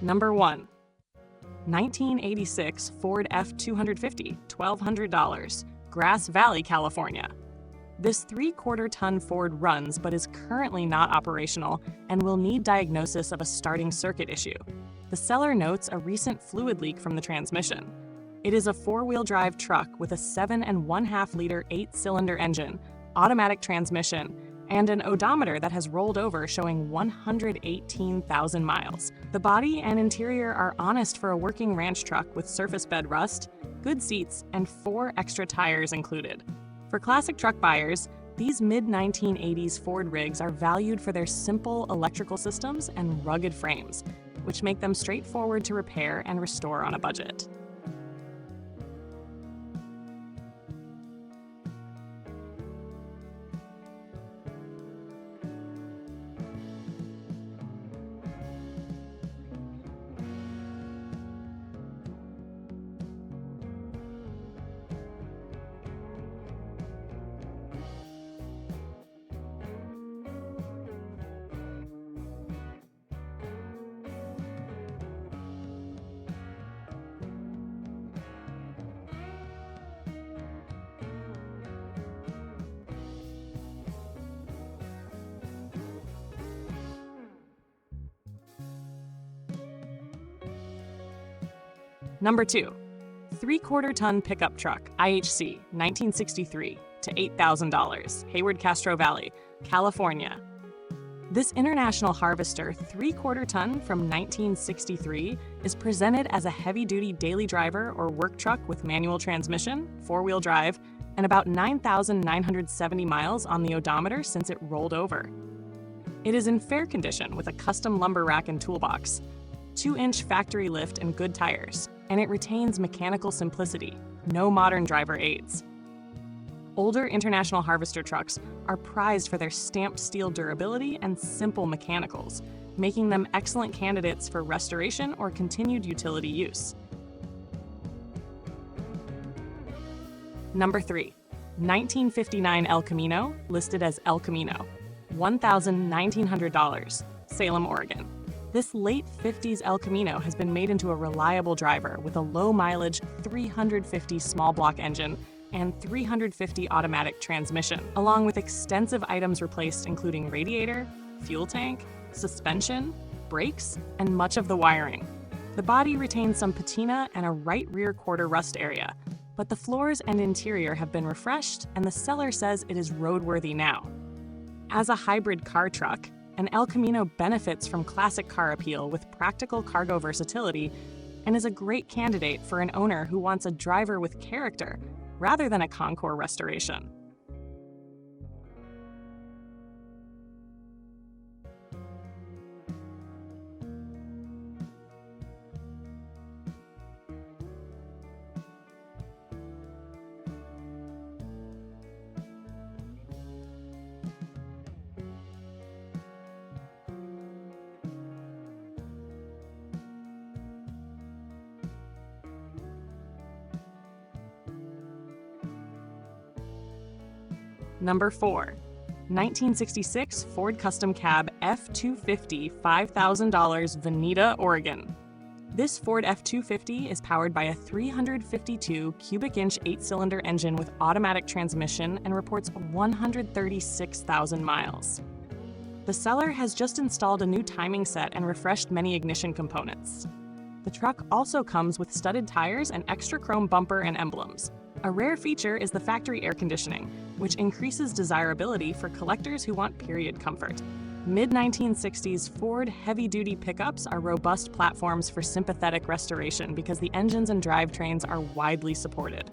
Number 1. 1986 Ford F-250, $1,200, Grass Valley, California. This 3/4-ton Ford runs but is currently not operational and will need diagnosis of a starting circuit issue. The seller notes a recent fluid leak from the transmission. It is a 4-wheel drive truck with a 7.5-liter 8-cylinder engine, automatic transmission, and an odometer that has rolled over showing 118,000 miles. The body and interior are honest for a working ranch truck with surface bed rust, good seats, and 4 extra tires included. For classic truck buyers, these mid-1980s Ford rigs are valued for their simple electrical systems and rugged frames, which make them straightforward to repair and restore on a budget. Number 2. 3/4-ton pickup truck, IHC, 1963 to $8,000, Hayward, Castro Valley, California. This International Harvester 3/4-ton from 1963 is presented as a heavy-duty daily driver or work truck with manual transmission, 4-wheel drive, and about 9,970 miles on the odometer since it rolled over. It is in fair condition with a custom lumber rack and toolbox, 2-inch factory lift and good tires, and it retains mechanical simplicity, no modern driver aids. Older International Harvester trucks are prized for their stamped steel durability and simple mechanicals, making them excellent candidates for restoration or continued utility use. Number 3. 1959 Elcomino, listed as Elcomino, $1,900, Salem, Oregon. This late 50s Elcomino has been made into a reliable driver with a low-mileage 350 small-block engine and 350 automatic transmission, along with extensive items replaced including radiator, fuel tank, suspension, brakes, and much of the wiring. The body retains some patina and a right rear quarter rust area, but the floors and interior have been refreshed, and the seller says it is roadworthy now. As a hybrid car truck, an Elcomino benefits from classic car appeal with practical cargo versatility and is a great candidate for an owner who wants a driver with character rather than a Concours restoration. Number 4. 1966 Ford Custom Cab F-250, $5,000, Veneta, Oregon. This Ford F-250 is powered by a 352 cubic inch 8-cylinder engine with automatic transmission and reports 136,000 miles. The seller has just installed a new timing set and refreshed many ignition components. The truck also comes with studded tires and extra chrome bumper and emblems. A rare feature is the factory air conditioning, which increases desirability for collectors who want period comfort. Mid-1960s Ford heavy-duty pickups are robust platforms for sympathetic restoration because the engines and drivetrains are widely supported.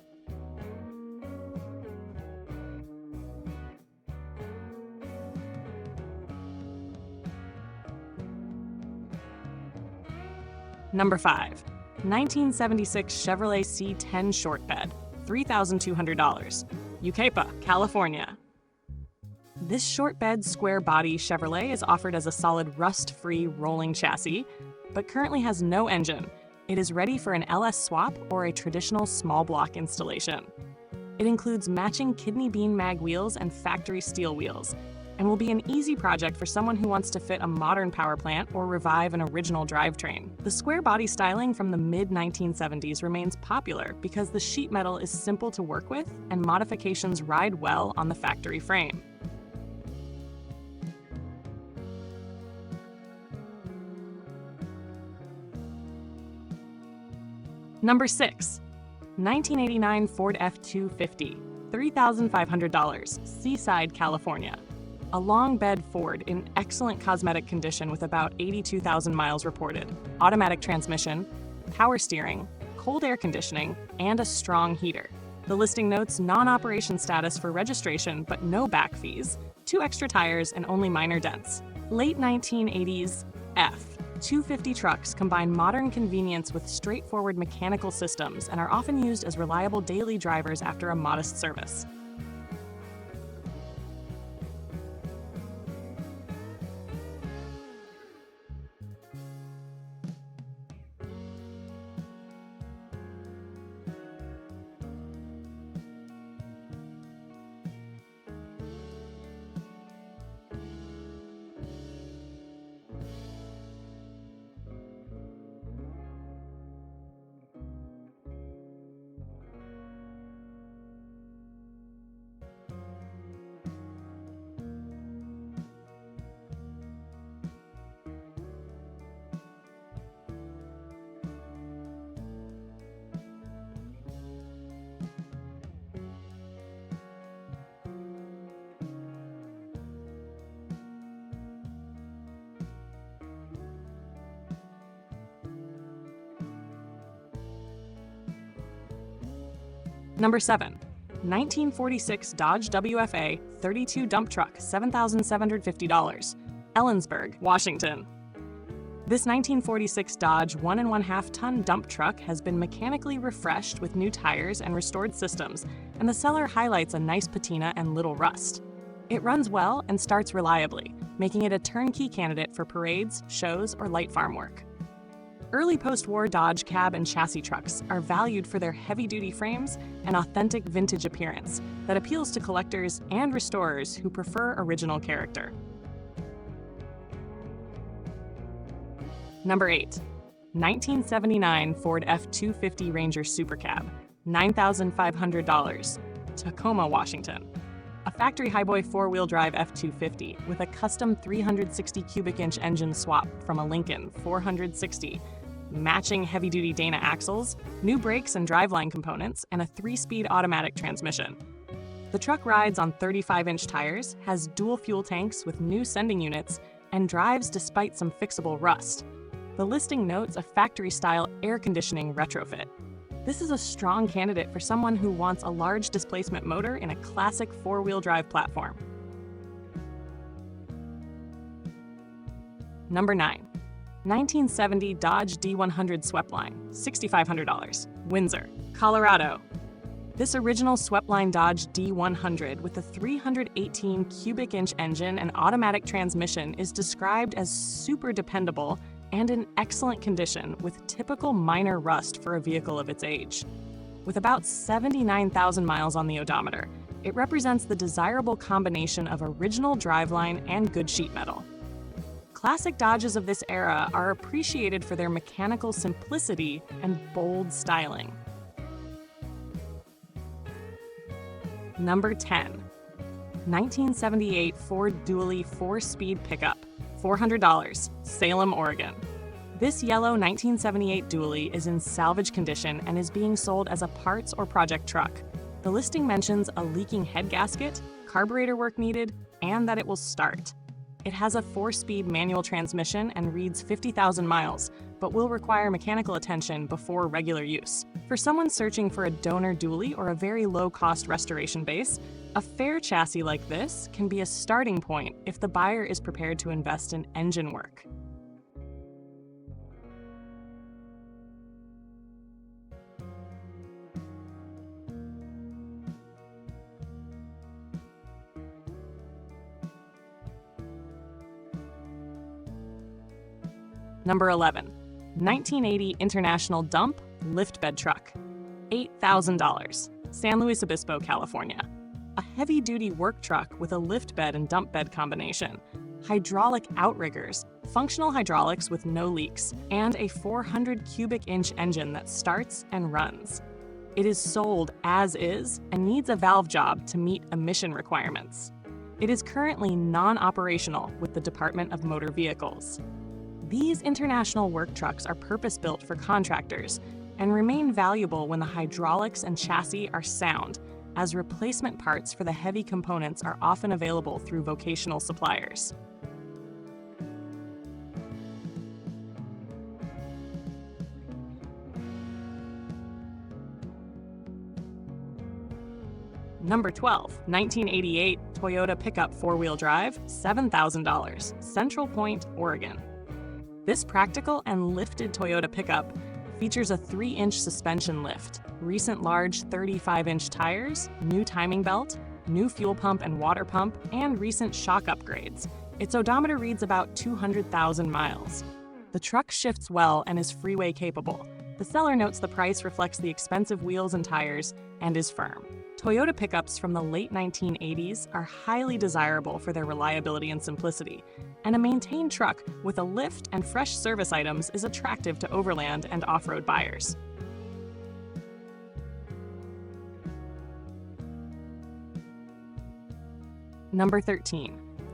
Number 5. 1976 Chevrolet C10 Short Bed, $3,200, Yucaipa, California. This short bed, square body Chevrolet is offered as a solid rust-free rolling chassis, but currently has no engine. It is ready for an LS swap or a traditional small block installation. It includes matching kidney bean mag wheels and factory steel wheels. and will be an easy project for someone who wants to fit a modern power plant or revive an original drivetrain. The square body styling from the mid-1970s remains popular because the sheet metal is simple to work with and modifications ride well on the factory frame. Number 6. 1989 Ford F-250, $3,500, Seaside, California. A long bed Ford in excellent cosmetic condition with about 82,000 miles reported, automatic transmission, power steering, cold air conditioning, and a strong heater. The listing notes non-operation status for registration but no back fees, 2 extra tires, and only minor dents. Late 1980s F-250 trucks combine modern convenience with straightforward mechanical systems and are often used as reliable daily drivers after a modest service. Number 7. 1946 Dodge WFA 32 dump truck, $7,750, Ellensburg, Washington. This 1946 Dodge 1.5-ton dump truck has been mechanically refreshed with new tires and restored systems, and the seller highlights a nice patina and little rust. It runs well and starts reliably, making it a turnkey candidate for parades, shows, or light farm work. Early post-war Dodge cab and chassis trucks are valued for their heavy-duty frames and authentic vintage appearance that appeals to collectors and restorers who prefer original character. Number 8. 1979 Ford F-250 Ranger Super Cab, $9,500, Tacoma, Washington. A factory highboy four-wheel drive F-250 with a custom 360 cubic inch engine swap from a Lincoln 460, matching heavy-duty Dana axles, new brakes and driveline components, and a 3-speed automatic transmission. The truck rides on 35-inch tires, has dual fuel tanks with new sending units, and drives despite some fixable rust. The listing notes a factory-style air conditioning retrofit. This is a strong candidate for someone who wants a large displacement motor in a classic four-wheel drive platform. Number 9. 1970 Dodge D100 Sweptline, $6,500, Windsor, Colorado. This original Sweptline Dodge D100 with a 318 cubic inch engine and automatic transmission is described as super dependable and in excellent condition with typical minor rust for a vehicle of its age. With about 79,000 miles on the odometer, it represents the desirable combination of original driveline and good sheet metal. Classic Dodges of this era are appreciated for their mechanical simplicity and bold styling. Number 10. 1978 Ford Dually 4-speed pickup, $400, Salem, Oregon. This yellow 1978 Dually is in salvage condition and is being sold as a parts or project truck. The listing mentions a leaking head gasket, carburetor work needed, and that it will start. It has a 4-speed manual transmission and reads 50,000 miles, but will require mechanical attention before regular use. For someone searching for a donor dually or a very low-cost restoration base, a fair chassis like this can be a starting point if the buyer is prepared to invest in engine work. Number 11. 1980 International Dump Lift Bed Truck, $8,000, San Luis Obispo, California. a heavy-duty work truck with a lift bed and dump bed combination, hydraulic outriggers, functional hydraulics with no leaks, and a 400 cubic inch engine that starts and runs. It is sold as is and needs a valve job to meet emission requirements. It is currently non-operational with the Department of Motor Vehicles. These international work trucks are purpose-built for contractors and remain valuable when the hydraulics and chassis are sound, as replacement parts for the heavy components are often available through vocational suppliers. Number 12, 1988 Toyota pickup four-wheel drive, $7,000, Central Point, Oregon. This practical and lifted Toyota pickup features a 3-inch suspension lift, recent large 35-inch tires, new timing belt, new fuel pump and water pump, and recent shock upgrades. Its odometer reads about 200,000 miles. The truck shifts well and is freeway capable. The seller notes the price reflects the expensive wheels and tires and is firm. Toyota pickups from the late 1980s are highly desirable for their reliability and simplicity, and a maintained truck with a lift and fresh service items is attractive to overland and off-road buyers. Number 13,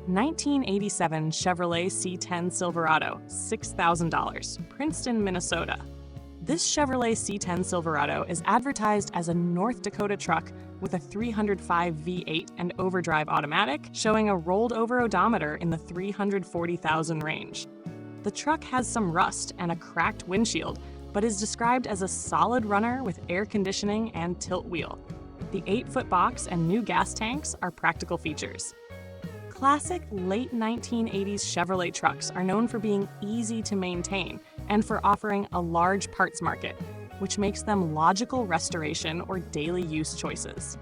1987 Chevrolet C10 Silverado, $6,000, Princeton, Minnesota. This Chevrolet C10 Silverado is advertised as a North Dakota truck with a 305 V8 and overdrive automatic, showing a rolled-over odometer in the 340,000 range. The truck has some rust and a cracked windshield, but is described as a solid runner with air conditioning and tilt wheel. The 8-foot box and new gas tanks are practical features. Classic late 1980s Chevrolet trucks are known for being easy to maintain and for offering a large parts market, which makes them logical restoration or daily use choices.